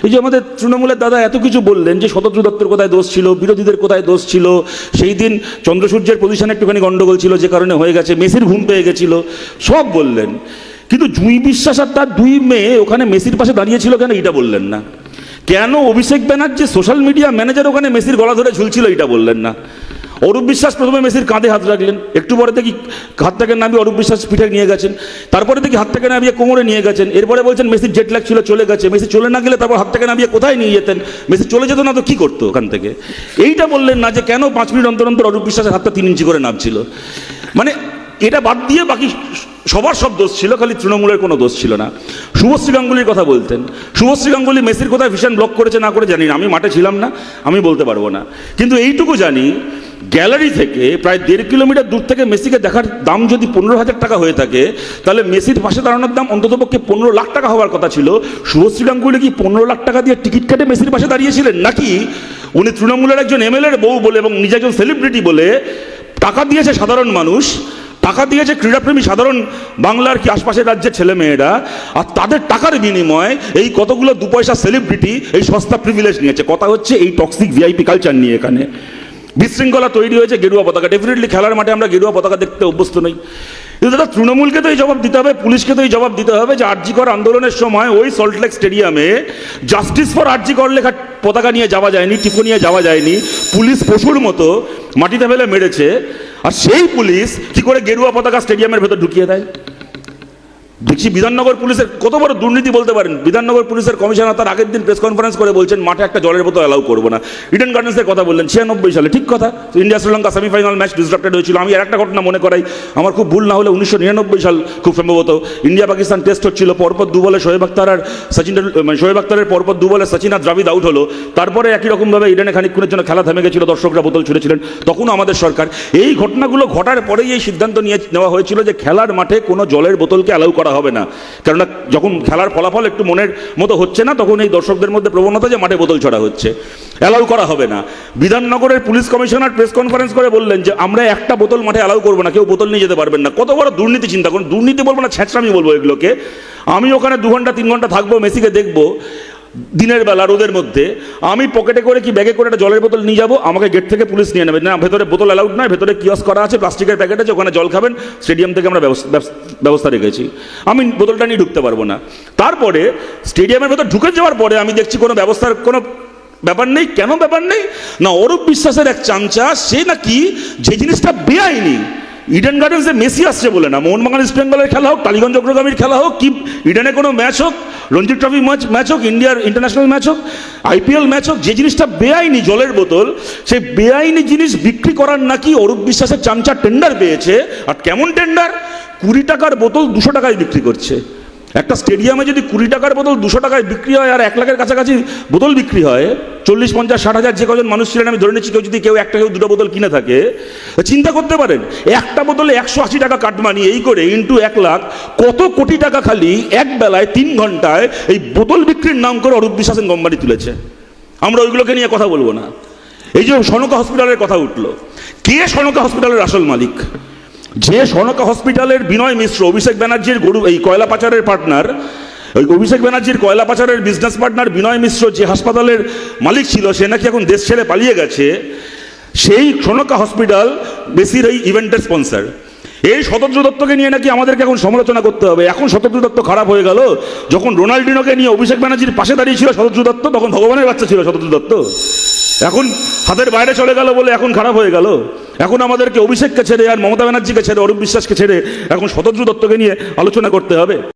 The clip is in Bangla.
এই যে আমাদের তৃণমূলের দাদা এত কিছু বললেন যে শতদ্রু দত্তের কোথায় দোষ ছিল, বিরোধীদের কোথায় দোষ ছিল, সেই দিন চন্দ্রসূর্যের পজিশনে একটুখানি গন্ডগোল ছিল যে কারণে হয়ে গেছে, মেসির ঘুম পেয়ে গেছিল, সব বললেন। কিন্তু জুঁই বিশ্বাস আর তার দুই মেয়ে ওখানে মেসির পাশে দাঁড়িয়েছিল কেন এটা বললেন না। কেন Abhishek Banerjee social media manager ওখানে মেসির গলা ধরে ঝুলছিল এটা বললেন না। অরূপ বিশ্বাস প্রথমে মেসির কাঁধে হাত রাখলেন, একটু পরে দেখি হাত থেকে নামিয়ে অরূপ বিশ্বাস পিঠে নিয়ে গেছেন, তারপরে দেখি হাত থেকে নামিয়ে কোমরে নিয়ে গেছেন, এরপরে বলছেন মেসির জেট ল্যাগ ছিল চলে গেছে। মেসি চলে না গেলে তারপর হাত থেকে নামিয়ে কোথায় নিয়ে যেতেন? মেসি চলে যেত না তো কী করতো ওখান থেকে? এইটা বললেন না যে কেন 5 মিনিট অন্তর অন্তর অরূপ বিশ্বাসের হাতটা 3 ইঞ্চি করে নামছিল। মানে এটা বাদ দিয়ে বাকি সবার সব দোষ ছিল, খালি তৃণমূলের কোনো দোষ ছিল না। শুভশ্রী গাঙ্গুলির কথা বলতেন। শুভশ্রী গাঙ্গুলি মেসির কোথায় ভীষণ ব্লক করেছে না করে জানি না, আমি মাঠে ছিলাম না, আমি বলতে পারবো না। কিন্তু এইটুকু জানি গ্যালারি থেকে প্রায় 1.5 কিলোমিটার দূর থেকে মেসিকে দেখার দাম যদি 15,000 টাকা হয়ে থাকে, তাহলে মেসির পাশে দাঁড়ানোর দাম অন্ততপক্ষে 15 লাখ টাকা হওয়ার কথা ছিল। শুভশ্রী গাঙ্গুলি কি 15 লাখ টাকা দিয়ে টিকিট কেটে মেসির পাশে দাঁড়িয়েছিলেন, নাকি উনি তৃণমূলের একজন এমএলএর বউ বলে এবং নিজে একজন সেলিব্রিটি বলে টাকা দিয়েছে সাধারণ মানুষ, টাকা দিয়েছে ক্রীড়াপ্রেমী সাধারণ বাংলার কি আশপাশের রাজ্যের ছেলে মেয়েরা, আর তাদের টাকার বিনিময়ে এই কতগুলো 2 পয়সা সেলিব্রিটি এই সস্তা প্রিভিলেজ নিয়েছে। কথা হচ্ছে এই টক্সিক ভিআইপি কালচার নিয়ে এখানে বিশৃঙ্খলা তৈরি হয়েছে। গেরুয়া পতাকা, ডেফিনেটলি খেলার মাঠে আমরা গেরুয়া পতাকা দেখতে অভ্যস্ত নই, কিন্তু দাদা তৃণমূলকে তো এই জবাব দিতে হবে, পুলিশকে তো এই জবাব দিতে হবে যে আরজি কর আন্দোলনের সময় ওই সল্টলেক স্টেডিয়ামে জাস্টিস ফর আরজি কর লেখা পতাকা নিয়ে যাওয়া যায়নি, টিপো নিয়ে যাওয়া যায়নি, পুলিশ পশুর মতো মাটিতে ফেলে মেরেছে, আর সেই পুলিশ কি করে গেরুয়া পতাকা স্টেডিয়ামের ভেতর ঢুকিয়ে দেয়? দেখছি বিধাননগর পুলিশের কত বড় দুর্নীতি বলতে পারেন। বিধাননগর পুলিশের কমিশনার তার আগের দিন প্রেস কনফারেন্স করে বলছেন মাঠে একটা জলের বোতল অ্যালাউ করবো না। ইডেন গার্ডেন্সের কথা বললেন 96 সালে, ঠিক কথা। India Sri Lanka semifinal match disrupted হয়েছিল। আমি আর একটা ঘটনা মনে করাই, আমার খুব ভুল না হলে 1999 সাল খুব সম্ভবত ইন্ডিয়া পাকিস্তান টেস্ট হচ্ছিল, পরপর 2 বলে শোয়েব আখতার আর সচিন, শোয়েব আখতারের পরপর 2 বলে সচিন আর দ্রাবিদ আউট হলো। তারপরে একই রকমভাবে ইডেনে খানিকক্ষণের জন্য খেলা থেমে গেছিল, দর্শকরা বোতল ছুঁড়েছিলেন, তখনও আমাদের সরকার। এই ঘটনাগুলো ঘটার পরেই এই সিদ্ধান্ত নেওয়া হয়েছিল যে খেলার মাঠে কোনো জলের বোতলকে অ্যালাউ করা হবে না। কেননা যখন খেলার ফলাফল একটু মনের মতো হচ্ছে না, তখন এই দর্শকদের মধ্যে প্রবণতা যে মাঠে বোতল ছড়া হচ্ছে, অ্যালাউ করা হবে না। বিধাননগরের পুলিশ কমিশনার প্রেস কনফারেন্স করে বললেন যে আমরা একটা বোতল মাঠে অ্যালাউ করবো না, কেউ বোতল নিয়ে যেতে পারবেন না। কত বড় দুর্নীতি চিন্তা করুন। দুর্নীতি বলবো না, ছ্যাঁচড়ামি বলবো এগুলোকে। আমি ওখানে 2 ঘন্টা 3 ঘন্টা থাকবো, মেসিকে দেখবো দিনের বেলা রোদের মধ্যে, আমি পকেটে করে কি ব্যাগে করে একটা জলের বোতল নিয়ে যাবো, আমাকে গেট থেকে পুলিশ নিয়ে নেবে না, ভেতরে বোতল অ্যালাউড নয়, ভেতরে কিয়স্ক করা আছে, প্লাস্টিকের প্যাকেট আছে, ওখানে জল খাবেন, স্টেডিয়াম থেকে আমরা ব্যবস্থা রেখেছি, আমি বোতলটা নিয়ে ঢুকতে পারবো না। তারপরে স্টেডিয়ামের ভেতর ঢুকে যাওয়ার পরে আমি দেখছি কোনো ব্যবস্থার কোনো ব্যাপার নেই। কেন ব্যাপার নেই না, অরূপ বিশ্বাসের এক চামচা সে নাকি যে জিনিসটা বেআইনি, ইডেন গার্ডেন্সে মেসি আসছে বলে না, মোহনবাগান ইস্ট বেঙ্গলের খেলা হোক, টালিগঞ্জ অগ্রগামীর খেলা হোক, কি ইডেনে কোনো ম্যাচ হোক, রঞ্জি ট্রফি ম্যাচ হোক, ইন্ডিয়ার ইন্টারন্যাশনাল ম্যাচ হোক, আইপিএল ম্যাচ হোক, যে জিনিসটা বেআইনি জলের বোতল, সেই বেআইনি জিনিস বিক্রি করার নাকি অরূপ বিশ্বাসের চামচা টেন্ডার পেয়েছে। আর কেমন টেন্ডার? 20 টাকার বোতল 200 টাকায় বিক্রি করছে। একটা স্টেডিয়ামে যদি 20 টাকার বোতল 200 টাকায় বিক্রি হয় আর 1 লাখের কাছাকাছি বোতল বিক্রি হয়, 40, 50, 60 হাজার যে কজন মানুষ ছিলেন আমি ধরে নিচ্ছি, কেউ একটা কেউ 2টো বোতল কিনে থাকে, চিন্তা করতে পারেন একটা বোতলে 180 টাকা কাটমানি, এই করে ইন্টু 1 লাখ, কত কোটি টাকা খালি এক বেলায় 3 ঘন্টায় এই বোতল বিক্রির নাম করে অরূপ বিশ্বাসের কোম্পানি তুলেছে। আমরা ওইগুলোকে নিয়ে কথা বলবো না। এই যে সনকা হসপিটালের কথা উঠলো, কে সনকা হসপিটালের আসল মালিক? যে সনকা হসপিটালের বিনয় মিশ্র, অভিষেক ব্যানার্জির এই কয়লা পাচারের পার্টনার, ওই অভিষেক ব্যানার্জির কয়লা পাচারের বিজনেস পার্টনার বিনয় মিশ্র যে হাসপাতালের মালিক ছিল, সে নাকি এখন দেশ ছেড়ে পালিয়ে গেছে। সেই সনকা হসপিটাল বেশির এই ইভেন্টের স্পন্সার। এই শতদ্রু দত্তকে নিয়ে নাকি আমাদেরকে এখন সমালোচনা করতে হবে। এখন শতদ্রু দত্ত খারাপ হয়ে গেল, যখন রোনাল্ডিনোকে নিয়ে অভিষেক ব্যানার্জির পাশে দাঁড়িয়েছিল শতদ্রু দত্ত, তখন ভগবানের বাচ্চা ছিল শতদ্রু দত্ত, এখন হাতের বাইরে চলে গেল বলে এখন খারাপ হয়ে গেল। এখন আমাদেরকে অভিষেককে ছেড়ে আর মমতা ব্যানার্জিকে ছেড়ে অরূপ বিশ্বাসকে ছেড়ে এখন শতদ্রু দত্তকে নিয়ে আলোচনা করতে হবে।